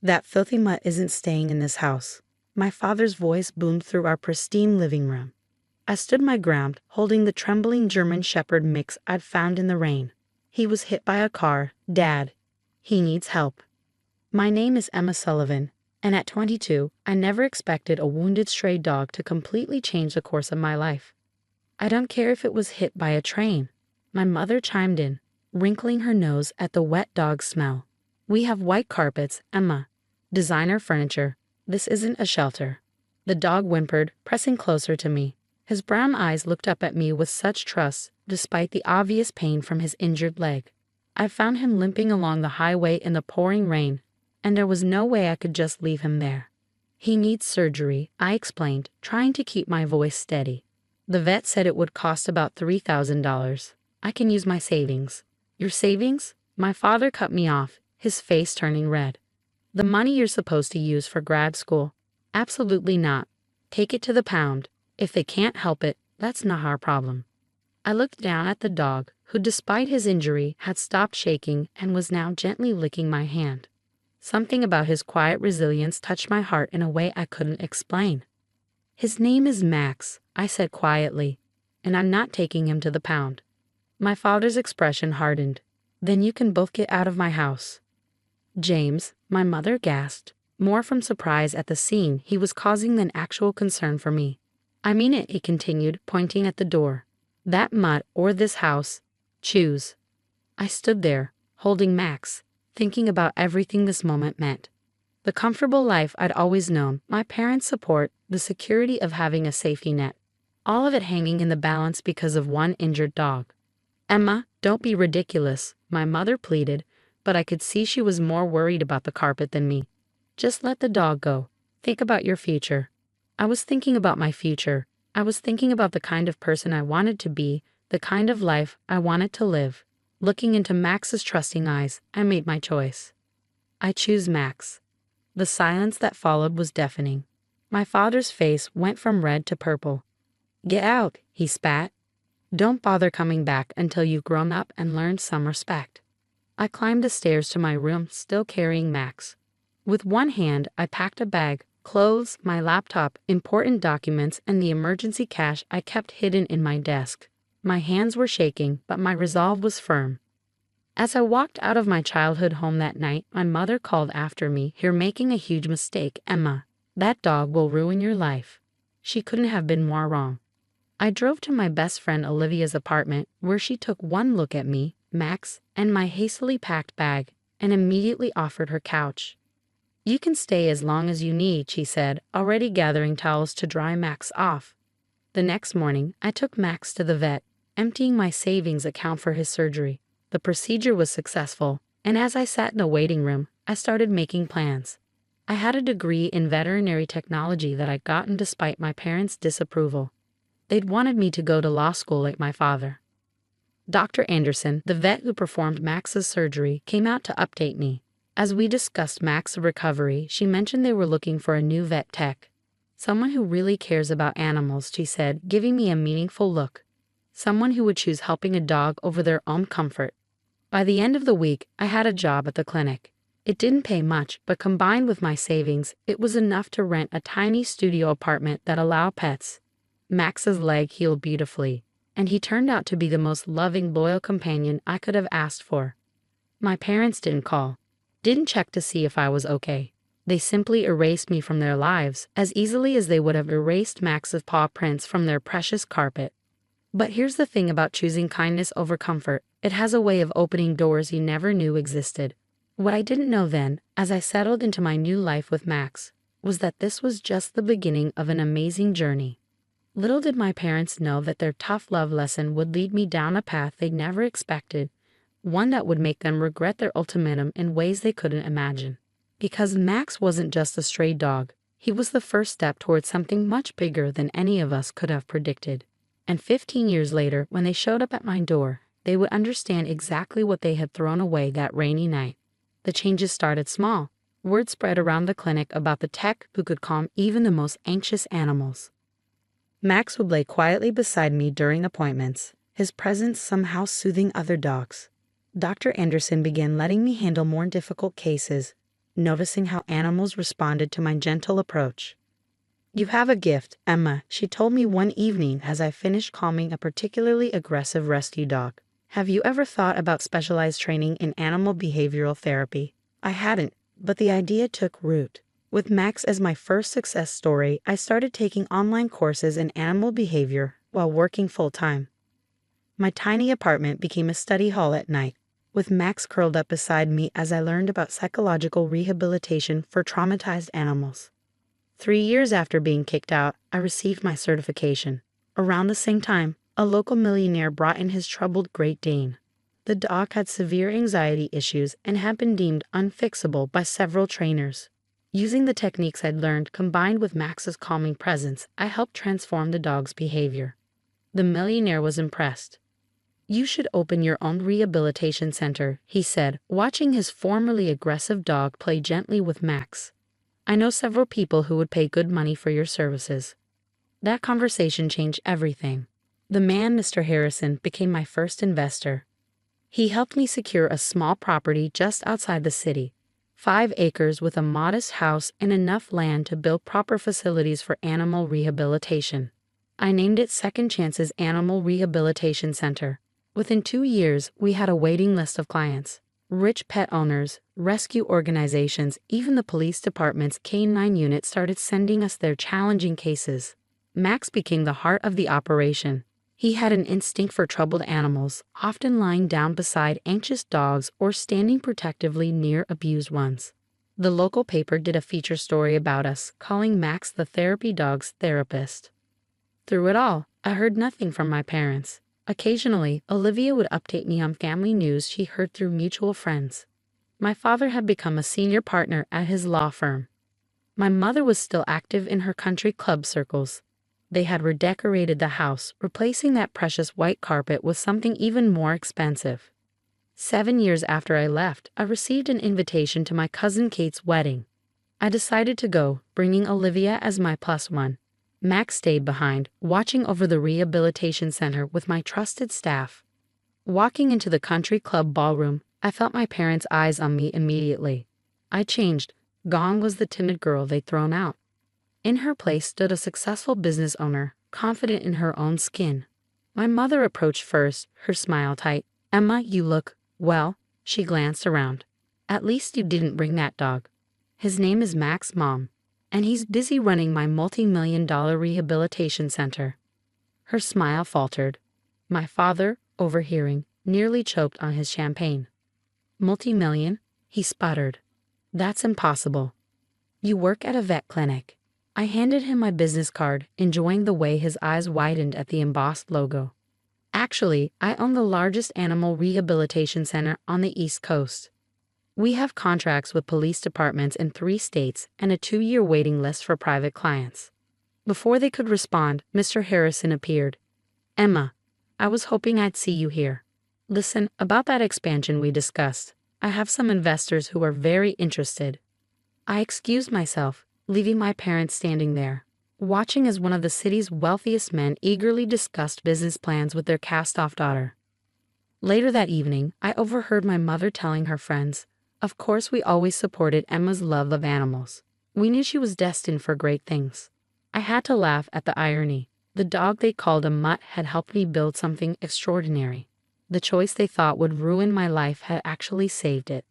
That filthy mutt isn't staying in this house. My father's voice boomed through our pristine living room. I stood my ground, holding the trembling German Shepherd mix I'd found in the rain. He was hit by a car, Dad. He needs help. My name is Emma Sullivan, and at 22, I never expected a wounded stray dog to completely change the course of my life. I don't care if it was hit by a train. My mother chimed in, wrinkling her nose at the wet dog smell. We have white carpets, Emma. Designer furniture. This isn't a shelter. The dog whimpered, pressing closer to me. His brown eyes looked up at me with such trust, despite the obvious pain from his injured leg. I found him limping along the highway in the pouring rain, and there was no way I could just leave him there. He needs surgery, I explained, trying to keep my voice steady. The vet said it would cost about $3,000. I can use my savings. Your savings? My father cut me off, his face turning red. The money you're supposed to use for grad school? Absolutely not. Take it to the pound. If they can't help it, that's not our problem. I looked down at the dog, who despite his injury had stopped shaking and was now gently licking my hand. Something about his quiet resilience touched my heart in a way I couldn't explain. His name is Max, I said quietly, and I'm not taking him to the pound. My father's expression hardened. Then you can both get out of my house. James, my mother gasped, more from surprise at the scene he was causing than actual concern for me. I mean it, he continued, pointing at the door. That mutt or this house. Choose. I stood there, holding Max, thinking about everything this moment meant. The comfortable life I'd always known, my parents' support, the security of having a safety net. All of it hanging in the balance because of one injured dog. Emma, don't be ridiculous, my mother pleaded, but I could see she was more worried about the carpet than me. Just let the dog go. Think about your future. I was thinking about my future. I was thinking about the kind of person I wanted to be, the kind of life I wanted to live. Looking into Max's trusting eyes, I made my choice. I choose Max. The silence that followed was deafening. My father's face went from red to purple. Get out, he spat. Don't bother coming back until you've grown up and learned some respect. I climbed the stairs to my room, still carrying Max. With one hand, I packed a bag, clothes, my laptop, important documents, and the emergency cash I kept hidden in my desk. My hands were shaking, but my resolve was firm. As I walked out of my childhood home that night, my mother called after me, "You're making a huge mistake, Emma. That dog will ruin your life." She couldn't have been more wrong. I drove to my best friend Olivia's apartment, where she took one look at me, Max, and my hastily packed bag, and immediately offered her couch. You can stay as long as you need, she said, already gathering towels to dry Max off. The next morning, I took Max to the vet, emptying my savings account for his surgery. The procedure was successful, and as I sat in the waiting room, I started making plans. I had a degree in veterinary technology that I'd gotten despite my parents' disapproval. They'd wanted me to go to law school like my father. Dr. Anderson, the vet who performed Max's surgery, came out to update me. As we discussed Max's recovery, she mentioned they were looking for a new vet tech. Someone who really cares about animals, she said, giving me a meaningful look. Someone who would choose helping a dog over their own comfort. By the end of the week, I had a job at the clinic. It didn't pay much, but combined with my savings, it was enough to rent a tiny studio apartment that allowed pets. Max's leg healed beautifully, and he turned out to be the most loving, loyal companion I could have asked for. My parents didn't call, didn't check to see if I was okay. They simply erased me from their lives as easily as they would have erased Max's paw prints from their precious carpet. But here's the thing about choosing kindness over comfort. It has a way of opening doors you never knew existed. What I didn't know then, as I settled into my new life with Max, was that this was just the beginning of an amazing journey. Little did my parents know that their tough love lesson would lead me down a path they never expected, one that would make them regret their ultimatum in ways they couldn't imagine. Because Max wasn't just a stray dog, he was the first step towards something much bigger than any of us could have predicted. And 15 years later, when they showed up at my door, they would understand exactly what they had thrown away that rainy night. The changes started small. Word spread around the clinic about the tech who could calm even the most anxious animals. Max would lay quietly beside me during appointments, his presence somehow soothing other dogs. Dr. Anderson began letting me handle more difficult cases. noticing how animals responded to my gentle approach. "You have a gift, Emma," she told me one evening as I finished calming a particularly aggressive rescue dog. "Have you ever thought about specialized training in animal behavioral therapy?" I hadn't, but the idea took root. With Max as my first success story, I started taking online courses in animal behavior while working full-time. My tiny apartment became a study hall at night, with Max curled up beside me as I learned about psychological rehabilitation for traumatized animals. 3 years after being kicked out, I received my certification. Around the same time, a local millionaire brought in his troubled Great Dane. The dog had severe anxiety issues and had been deemed unfixable by several trainers. Using the techniques I'd learned combined with Max's calming presence, I helped transform the dog's behavior. The millionaire was impressed. "You should open your own rehabilitation center," he said, watching his formerly aggressive dog play gently with Max. "I know several people who would pay good money for your services." That conversation changed everything. The man, Mr. Harrison, became my first investor. He helped me secure a small property just outside the city, 5 acres with a modest house and enough land to build proper facilities for animal rehabilitation. I named it Second Chance's Animal Rehabilitation Center. Within 2 years, we had a waiting list of clients. Rich pet owners, rescue organizations, even the police department's K-9 unit started sending us their challenging cases. Max became the heart of the operation. He had an instinct for troubled animals, often lying down beside anxious dogs or standing protectively near abused ones. The local paper did a feature story about us, calling Max the therapy dog's therapist. Through it all, I heard nothing from my parents. Occasionally, Olivia would update me on family news she heard through mutual friends. My father had become a senior partner at his law firm. My mother was still active in her country club circles. They had redecorated the house, replacing that precious white carpet with something even more expensive. 7 years after I left, I received an invitation to my cousin Kate's wedding. I decided to go, bringing Olivia as my +1. Max stayed behind, watching over the rehabilitation center with my trusted staff. Walking into the country club ballroom, I felt my parents' eyes on me immediately. I changed. Gone was the timid girl they'd thrown out. In her place stood a successful business owner, confident in her own skin. My mother approached first, her smile tight. "Emma, you look, well," she glanced around. "At least you didn't bring that dog. His name is Max, Mom, and he's busy running my multi-million-dollar rehabilitation center." Her smile faltered. My father, overhearing, nearly choked on his champagne. "Multi-million?" he sputtered. "That's impossible. You work at a vet clinic." I handed him my business card, enjoying the way his eyes widened at the embossed logo. "Actually, I own the largest animal rehabilitation center on the East Coast. We have contracts with police departments in 3 states and a 2-year waiting list for private clients." Before they could respond, Mr. Harrison appeared. "Emma, I was hoping I'd see you here. Listen, about that expansion we discussed, I have some investors who are very interested." I excused myself, leaving my parents standing there, watching as one of the city's wealthiest men eagerly discussed business plans with their cast-off daughter. Later that evening, I overheard my mother telling her friends, "Of course we always supported Emma's love of animals. We knew she was destined for great things." I had to laugh at the irony. The dog they called a mutt had helped me build something extraordinary. The choice they thought would ruin my life had actually saved it.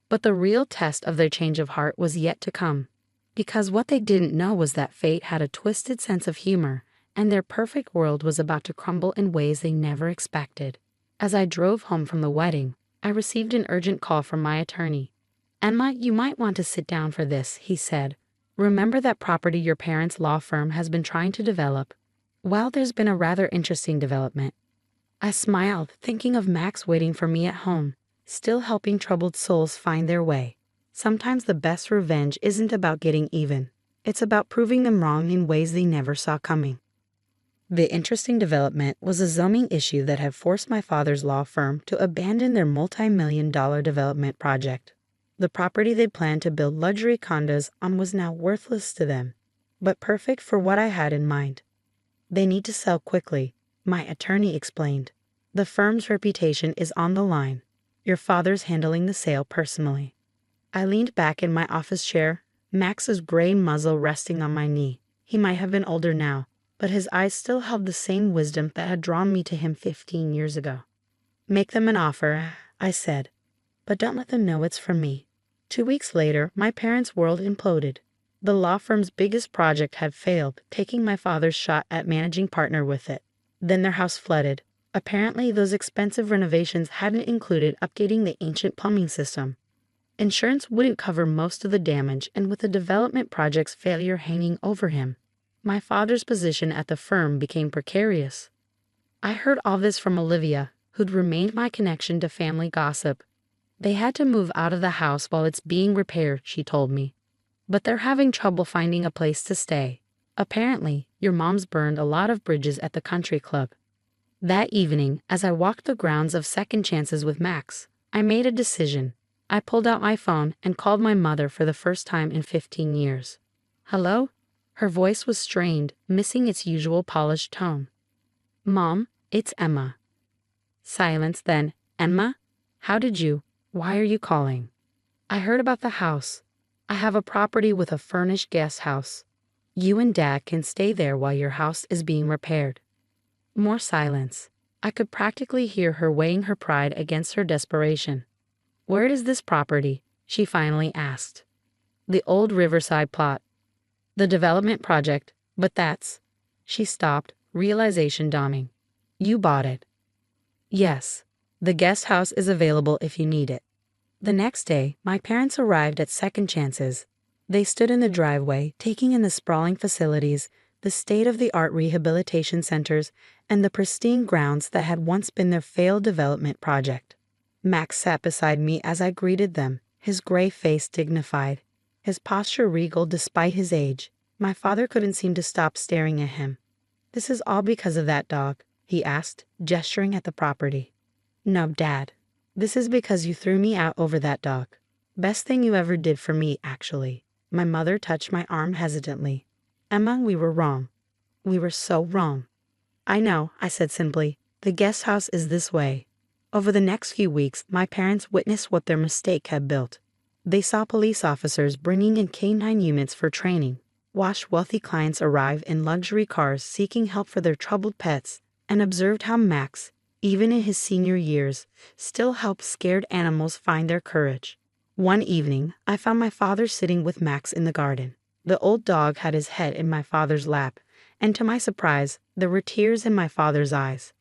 But the real test of their change of heart was yet to come. Because what they didn't know was that fate had a twisted sense of humor, and their perfect world was about to crumble in ways they never expected. As I drove home from the wedding, I received an urgent call from my attorney. "Emma, you might want to sit down for this," he said. "Remember that property your parents' law firm has been trying to develop? Well, there's been a rather interesting development." I smiled, thinking of Max waiting for me at home, still helping troubled souls find their way. Sometimes the best revenge isn't about getting even. It's about proving them wrong in ways they never saw coming. The interesting development was a zoning issue that had forced my father's law firm to abandon their multi-million-dollar development project. The property they planned to build luxury condos on was now worthless to them, but perfect for what I had in mind. "They need to sell quickly," my attorney explained. "The firm's reputation is on the line. Your father's handling the sale personally." I leaned back in my office chair, Max's gray muzzle resting on my knee. He might have been older now, but his eyes still held the same wisdom that had drawn me to him 15 years ago. Make them an offer, I said, but don't let them know it's from me. 2 weeks later, my parents' world imploded. The law firm's biggest project had failed, taking my father's shot at managing partner with it. Then their house flooded. Apparently, those expensive renovations hadn't included updating the ancient plumbing system. Insurance wouldn't cover most of the damage, and with the development project's failure hanging over him, my father's position at the firm became precarious. I heard all this from Olivia, who'd remained my connection to family gossip. They had to move out of the house while it's being repaired, she told me. But they're having trouble finding a place to stay. Apparently, your mom's burned a lot of bridges at the country club. That evening, as I walked the grounds of Second Chances with Max, I made a decision. I pulled out my phone and called my mother for the first time in 15 years. Hello? Her voice was strained, missing its usual polished tone. Mom, it's Emma. Silence then. Emma? Why are you calling? I heard about the house. I have a property with a furnished guest house. You and Dad can stay there while your house is being repaired. More silence. I could practically hear her weighing her pride against her desperation. Where is this property? She finally asked. The old Riverside plot. The development project, but that's... She stopped, realization dawning. You bought it. Yes. The guest house is available if you need it. The next day, my parents arrived at Second Chances. They stood in the driveway, taking in the sprawling facilities, the state-of-the-art rehabilitation centers, and the pristine grounds that had once been their failed development project. Max sat beside me as I greeted them, his gray face dignified, his posture regal despite his age. My father couldn't seem to stop staring at him. This is all because of that dog, he asked, gesturing at the property. No, Dad. This is because you threw me out over that dog. Best thing you ever did for me, actually. My mother touched my arm hesitantly. Emma, we were wrong. We were so wrong. I know, I said simply. The guest house is this way. Over the next few weeks, my parents witnessed what their mistake had built. They saw police officers bringing in canine units for training, watched wealthy clients arrive in luxury cars seeking help for their troubled pets, and observed how Max, even in his senior years, still helped scared animals find their courage. One evening, I found my father sitting with Max in the garden. The old dog had his head in my father's lap, and to my surprise, there were tears in my father's eyes.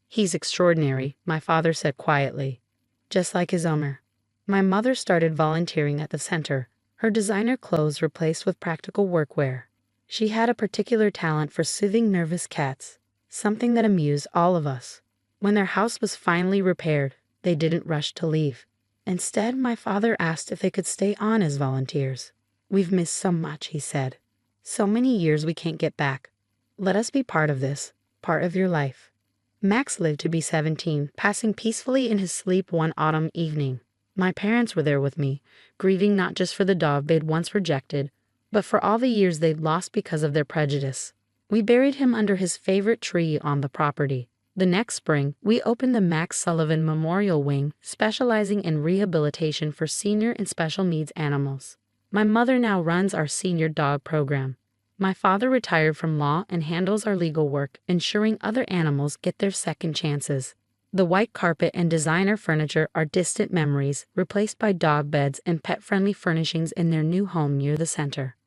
He's extraordinary, my father said quietly. Just like his owner. My mother started volunteering at the center, her designer clothes replaced with practical workwear. She had a particular talent for soothing nervous cats, something that amused all of us. When their house was finally repaired, they didn't rush to leave. Instead, my father asked if they could stay on as volunteers. We've missed so much, he said. So many years we can't get back. Let us be part of this, part of your life. Max lived to be 17, passing peacefully in his sleep one autumn evening. My parents were there with me, grieving not just for the dog they'd once rejected, but for all the years they'd lost because of their prejudice. We buried him under his favorite tree on the property. The next spring, we opened the Max Sullivan Memorial Wing, specializing in rehabilitation for senior and special needs animals. My mother now runs our senior dog program. My father retired from law and handles our legal work, ensuring other animals get their second chances. The white carpet and designer furniture are distant memories, replaced by dog beds and pet-friendly furnishings in their new home near the center.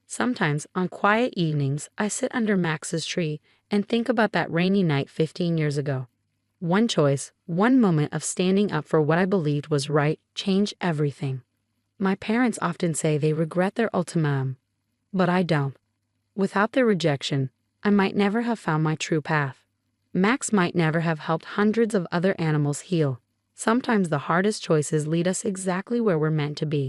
Sometimes, on quiet evenings, I sit under Max's tree and think about that rainy night 15 years ago. One choice, one moment of standing up for what I believed was right, changed everything. My parents often say they regret their ultimatum, but I don't. Without their rejection, I might never have found my true path. Max might never have helped hundreds of other animals heal. Sometimes the hardest choices lead us exactly where we're meant to be.